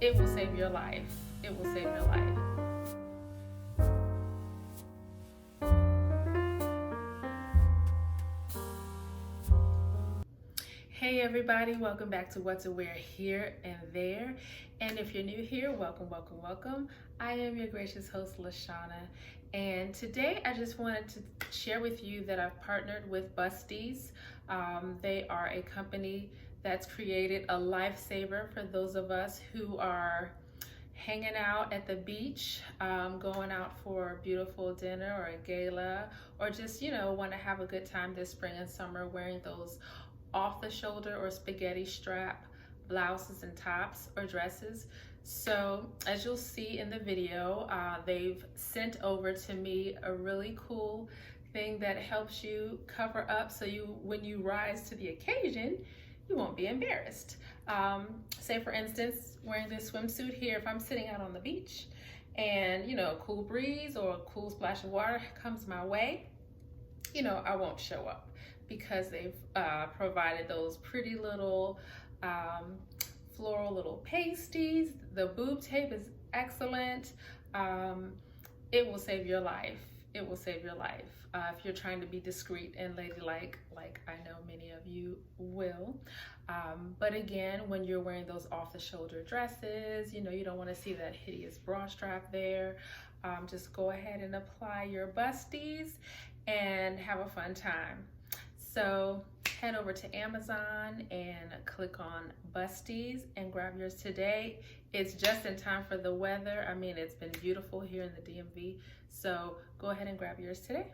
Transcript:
It will save your life. It will save your life. Hey everybody, welcome back to What to Wear Here and There. And if you're new here, welcome, welcome, welcome. I am your gracious host, LaShawna. And today I just wanted to share with you that I've partnered with Busties. They are a company that's created a lifesaver for those of us who are hanging out at the beach, going out for a beautiful dinner or a gala, or just, want to have a good time this spring and summer wearing those off the shoulder or spaghetti strap blouses and tops or dresses. So as you'll see in the video, they've sent over to me a really cool thing that helps you cover up so when you rise to the occasion, you won't be embarrassed. Say for instance, wearing this swimsuit here, if I'm sitting out on the beach and a cool breeze or a cool splash of water comes my way, I won't show up because they've provided those pretty little floral little pasties. The boob tape is excellent. It will save your life. It will save your life if you're trying to be discreet and ladylike, like I know many of you will. But again, when you're wearing those off-the-shoulder dresses, you don't want to see that hideous bra strap there. Just go ahead and apply your Busties and have a fun time. So head over to Amazon and click on Busties and grab yours today. It's just in time for the weather. I mean, it's been beautiful here in the DMV. So go ahead and grab yours today.